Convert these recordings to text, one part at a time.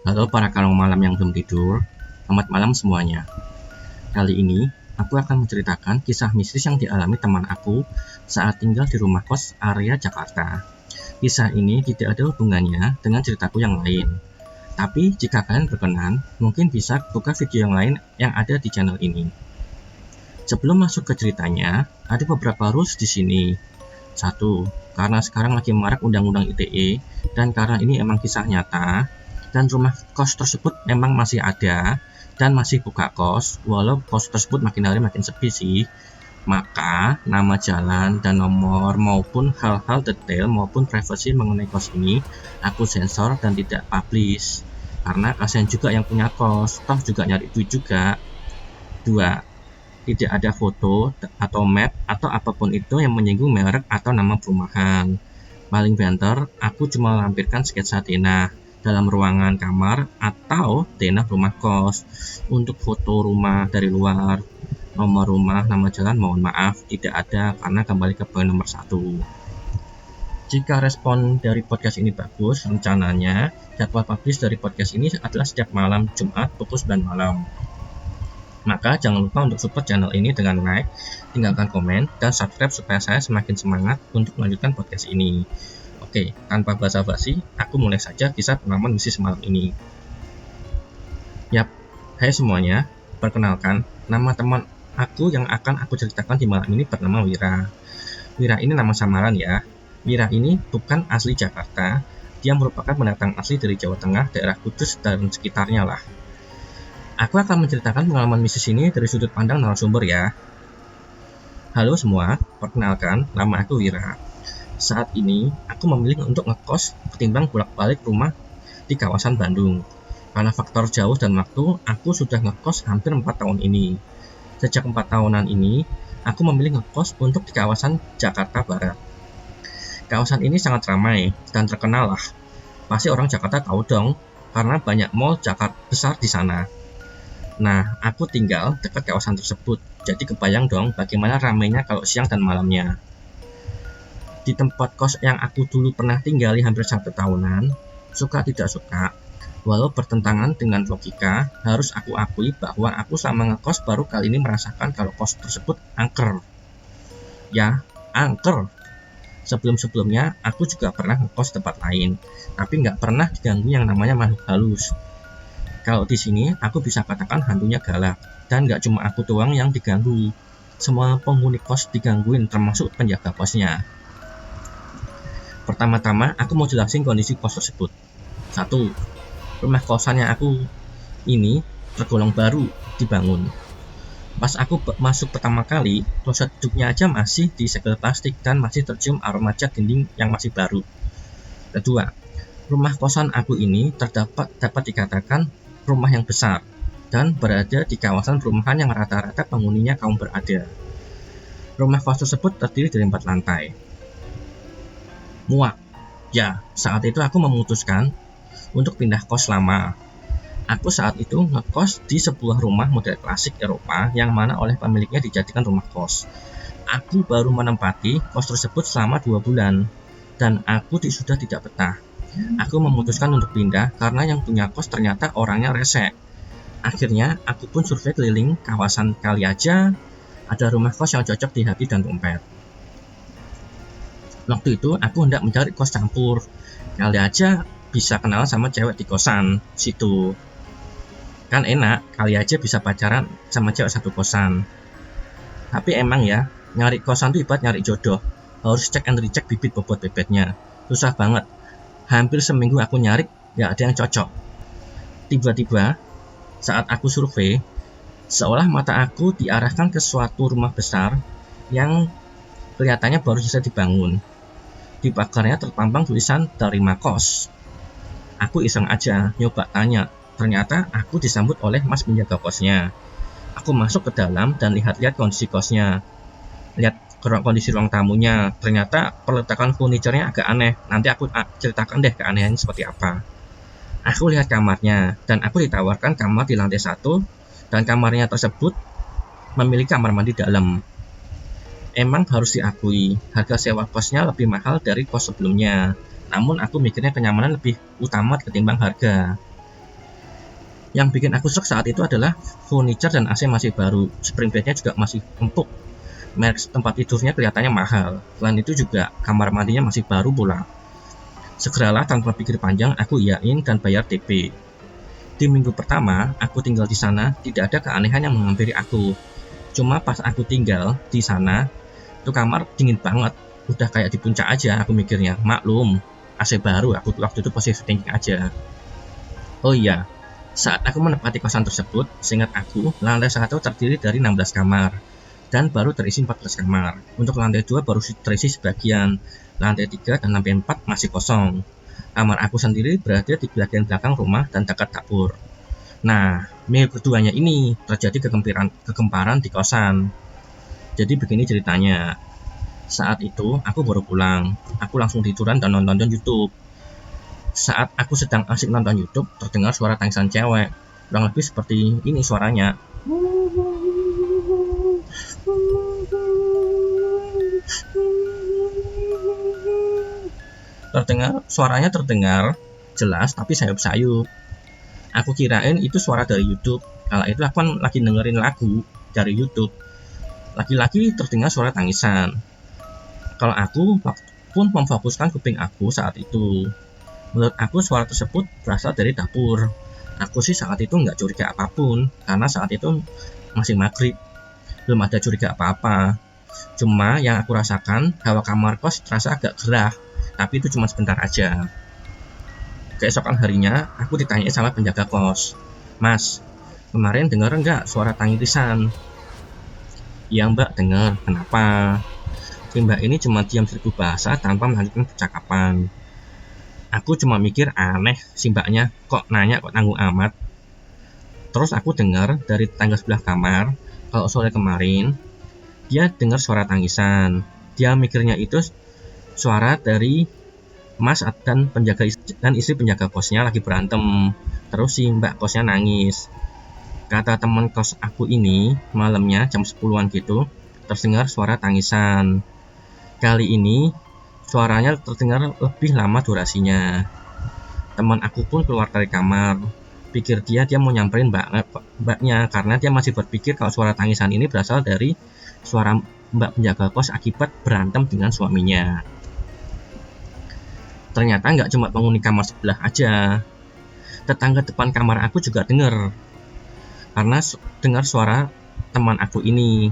Halo para kalong malam yang belum tidur, selamat malam semuanya. Kali ini, aku akan menceritakan kisah mistis yang dialami teman aku saat tinggal di rumah kos area Jakarta. Kisah ini tidak ada hubungannya dengan ceritaku yang lain. Tapi jika kalian berkenan, mungkin bisa buka video yang lain yang ada di channel ini. Sebelum masuk ke ceritanya, ada beberapa rules di sini. 1. Karena sekarang lagi marak undang-undang ITE, dan karena ini emang kisah nyata, dan rumah kos tersebut memang masih ada dan masih buka kos, walau kos tersebut makin hari makin sepi sih, maka nama jalan dan nomor maupun hal-hal detail maupun privasi mengenai kos ini aku sensor dan tidak publish, karena kasihan juga yang punya kos, toh juga nyari duit juga. 2. Tidak ada foto atau map atau apapun itu yang menyinggung merek atau nama perumahan. Paling banter, aku cuma melampirkan sketsa denah dalam ruangan kamar atau denah rumah kos. Untuk foto rumah dari luar, nomor rumah, nama jalan, mohon maaf tidak ada karena kembali ke poin nomor 1. Jika respon dari podcast ini bagus, rencananya jadwal publish dari podcast ini adalah setiap malam Jumat pukul 9 malam. Maka jangan lupa untuk support channel ini dengan like, tinggalkan komen, dan subscribe supaya saya semakin semangat untuk melanjutkan podcast ini. Oke, tanpa basa-basi, aku mulai saja kisah pengalaman mistis malam ini. Yap, hai semuanya, perkenalkan, nama teman aku yang akan aku ceritakan di malam ini bernama Wira. Wira ini nama samaran ya. Wira ini bukan asli Jakarta, dia merupakan pendatang asli dari Jawa Tengah, daerah Kudus dan sekitarnya lah. Aku akan menceritakan pengalaman mistis ini dari sudut pandang narasumber ya. Halo semua, perkenalkan, nama aku Wira. Saat ini, aku memilih untuk ngekos ketimbang bolak-balik rumah di kawasan Bandung. Karena faktor jauh dan waktu, aku sudah ngekos hampir 4 tahun ini. Sejak 4 tahunan ini, aku memilih ngekos untuk di kawasan Jakarta Barat. Kawasan ini sangat ramai dan terkenal lah. Pasti orang Jakarta tahu dong, karena banyak mall Jakarta besar di sana. Nah, aku tinggal dekat kawasan tersebut, jadi kebayang dong bagaimana ramainya kalau siang dan malamnya. Di tempat kos yang aku dulu pernah tinggali hampir 1 tahunan, suka tidak suka, walau bertentangan dengan logika, harus aku akui bahwa aku selama ngekos baru kali ini merasakan kalau kos tersebut angker. Ya, angker. Sebelum-sebelumnya, aku juga pernah ngekos tempat lain, tapi nggak pernah diganggu yang namanya makhluk halus. Kalau di sini, aku bisa katakan hantunya galak, dan nggak cuma aku doang yang diganggu. Semua penghuni kos digangguin, termasuk penjaga kosnya. Pertama-tama, aku mau jelasin kondisi kos tersebut. 1. Rumah kosannya aku ini tergolong baru dibangun. Pas aku masuk pertama kali, kloset duduknya aja masih disegel plastik dan masih tercium aroma cat dinding yang masih baru. Kedua, rumah kosan aku ini dapat dikatakan rumah yang besar dan berada di kawasan perumahan yang rata-rata penghuninya kaum berada. Rumah kos tersebut terdiri dari 4 lantai. Muak. Ya, saat itu aku memutuskan untuk pindah kos lama. Aku saat itu ngekos di sebuah rumah model klasik Eropa yang mana oleh pemiliknya dijadikan rumah kos. Aku baru menempati kos tersebut selama 2 bulan dan aku sudah tidak betah. Aku memutuskan untuk pindah karena yang punya kos ternyata orangnya rese. Akhirnya aku pun survei keliling kawasan kali aja ada rumah kos yang cocok di hati dan dompet. Waktu itu aku hendak mencari kos campur. Kali aja bisa kenal sama cewek di kosan situ. Kan enak, kali aja bisa pacaran sama cewek satu kosan. Tapi emang ya, nyari kosan tuh ibarat nyari jodoh. Harus cek and recheck bibit bobot bebetnya. Susah banget. Hampir seminggu aku nyari, gak ada yang cocok. Tiba-tiba, saat aku survei, seolah mata aku diarahkan ke suatu rumah besar yang kelihatannya baru saja dibangun. Di pagarnya terpampang tulisan terima kos. Aku iseng aja, nyoba tanya. Ternyata aku disambut oleh mas penjaga kosnya. Aku masuk ke dalam dan lihat-lihat kondisi kosnya. Lihat kondisi ruang tamunya, ternyata peletakan furniturnya agak aneh. Nanti aku ceritakan deh keanehannya seperti apa. Aku lihat kamarnya, dan aku ditawarkan kamar di lantai 1, dan kamarnya tersebut memiliki kamar mandi dalam. Emang harus diakui, harga sewa kosnya lebih mahal dari kos sebelumnya. Namun aku mikirnya kenyamanan lebih utama ketimbang harga. Yang bikin aku shock saat itu adalah furniture dan AC masih baru, spring bednya juga masih empuk, merek tempat tidurnya kelihatannya mahal. Selain itu juga kamar mandinya masih baru pula. Segeralah tanpa pikir panjang aku iyain dan bayar TP. Di minggu pertama aku tinggal di sana tidak ada keanehan yang menghampiri aku. Cuma pas aku tinggal di sana, itu kamar dingin banget, udah kayak di puncak aja aku mikirnya. Maklum, AC baru, aku waktu itu positive thinking aja. Oh iya, saat aku menempati kosan tersebut, seingat aku, lantai 1 terdiri dari 16 kamar dan baru terisi 14 kamar. Untuk lantai 2 baru terisi sebagian, lantai 3 dan lantai 4 masih kosong. Kamar aku sendiri berada di bagian belakang rumah dan dekat dapur. Nah, minggu keduanya ini terjadi kegemparan di kosan. Jadi begini ceritanya. Saat itu aku baru pulang, aku langsung tiduran dan nonton YouTube. Saat aku sedang asik nonton YouTube, terdengar suara tangisan cewek. Kurang lebih seperti ini suaranya. Suaranya terdengar jelas tapi sayup-sayup. Aku kirain itu suara dari YouTube. Kala itu aku kan lagi dengerin lagu dari YouTube. Lagi-lagi terdengar suara tangisan. Kalau aku pun memfokuskan kuping aku saat itu. Menurut aku suara tersebut berasal dari dapur. Aku sih saat itu nggak curiga apapun, karena saat itu masih maghrib, belum ada curiga apa-apa. Cuma yang aku rasakan, hawa kamar kos terasa agak gerah, tapi itu cuma sebentar aja. Keesokan harinya, aku ditanya sama penjaga kos, "Mas, kemarin dengar nggak suara tangisan?" "Iya mbak, dengar. Kenapa?" Mbak ini cuma diam seribu bahasa tanpa melanjutkan percakapan. Aku cuma mikir aneh si mbaknya, kok nanya kok tanggung amat. Terus aku dengar dari tetangga sebelah kamar, kalau sore kemarin, dia dengar suara tangisan. Dia mikirnya itu suara dari Mas dan istri penjaga kosnya lagi berantem. Terus si mbak kosnya nangis. Kata teman kos aku ini, malamnya jam 10-an gitu, terdengar suara tangisan. Kali ini suaranya terdengar lebih lama durasinya. Teman aku pun keluar dari kamar. Pikir dia mau nyamperin mbaknya karena dia masih berpikir kalau suara tangisan ini berasal dari suara mbak penjaga kos akibat berantem dengan suaminya. Ternyata nggak cuma penghuni kamar sebelah aja. Tetangga depan kamar aku juga dengar. Karena dengar suara teman aku ini.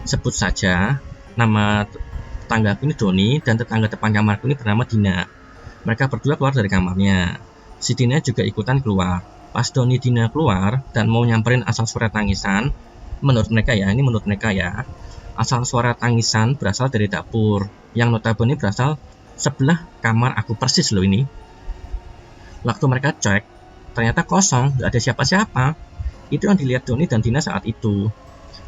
Sebut saja nama tetangga aku ini Doni dan tetangga depan kamarku ini bernama Dina. Mereka berdua keluar dari kamarnya. Si Dina juga ikutan keluar. Pas Doni Dina keluar dan mau nyamperin asal suara tangisan, menurut mereka ya, asal suara tangisan berasal dari dapur, yang notabene berasal sebelah kamar aku persis loh ini. Waktu mereka cek, ternyata kosong, gak ada siapa-siapa. Itu yang dilihat Doni dan Dina saat itu.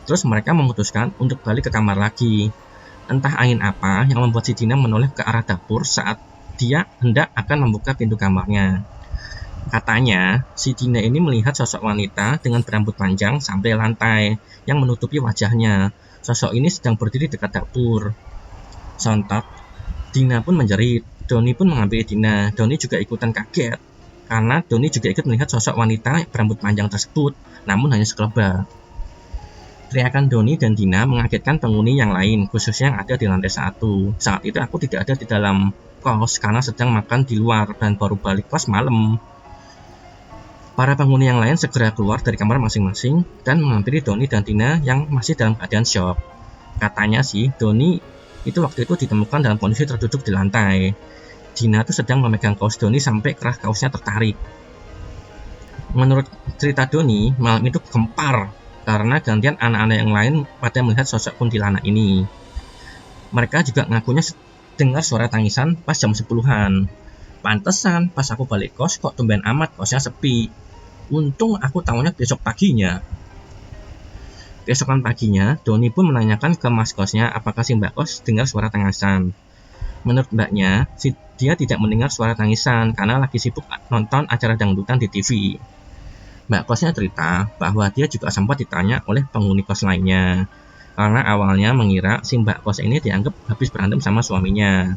Terus mereka memutuskan untuk balik ke kamar lagi. Entah angin apa yang membuat si Dina menoleh ke arah dapur saat dia hendak akan membuka pintu kamarnya. Katanya, si Dina ini melihat sosok wanita dengan berambut panjang sampai lantai yang menutupi wajahnya. Sosok ini sedang berdiri dekat dapur. Sontak, Dina pun menjerit. Doni pun menghampiri Dina. Doni juga ikutan kaget karena Doni juga ikut melihat sosok wanita berambut panjang tersebut, namun hanya sekelebat. Teriakan Doni dan Dina mengagetkan penghuni yang lain, khususnya yang ada di lantai 1. Saat itu aku tidak ada di dalam kos karena sedang makan di luar dan baru balik kos malam. Para penghuni yang lain segera keluar dari kamar masing-masing dan menghampiri Doni dan Dina yang masih dalam keadaan syok. Katanya sih, Doni itu waktu itu ditemukan dalam kondisi terduduk di lantai. Dina tuh sedang memegang kaos Doni sampai kerah kaosnya tertarik. Menurut cerita Doni, malam itu gempar karena gantian anak-anak yang lain pada melihat sosok kuntilanak ini. Mereka juga ngakunya dengar suara tangisan pas jam 10-an. Pantesan pas aku balik kos kok tumben amat kosnya sepi. Untung aku tahunya besok paginya. Keesokan paginya, Doni pun menanyakan ke mas kosnya apakah si mbak kos dengar suara tangisan. Menurut mbaknya, dia tidak mendengar suara tangisan karena lagi sibuk nonton acara dangdutan di TV. Mbak kosnya cerita bahwa dia juga sempat ditanya oleh penghuni kos lainnya karena awalnya mengira si mbak kos ini dianggap habis berantem sama suaminya.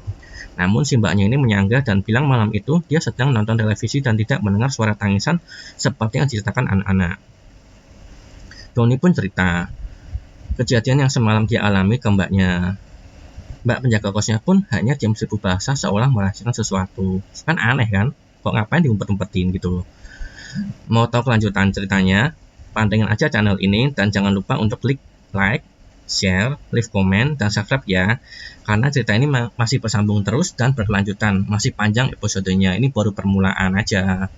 Namun si mbaknya ini menyanggah dan bilang malam itu dia sedang nonton televisi dan tidak mendengar suara tangisan seperti yang diceritakan anak-anak. Tony pun cerita kejadian yang semalam dia alami ke mbaknya. Mbak penjaga kosnya pun hanya diam seribu bahasa seolah merahasiakan sesuatu. Kan aneh kan? Kok ngapain diumpet-umpetin gitu. Mau tahu kelanjutan ceritanya? Pantengin aja channel ini dan jangan lupa untuk klik like, share, leave comment, dan subscribe ya. Karena cerita ini masih bersambung terus dan berkelanjutan. Masih panjang episodenya. Ini baru permulaan aja.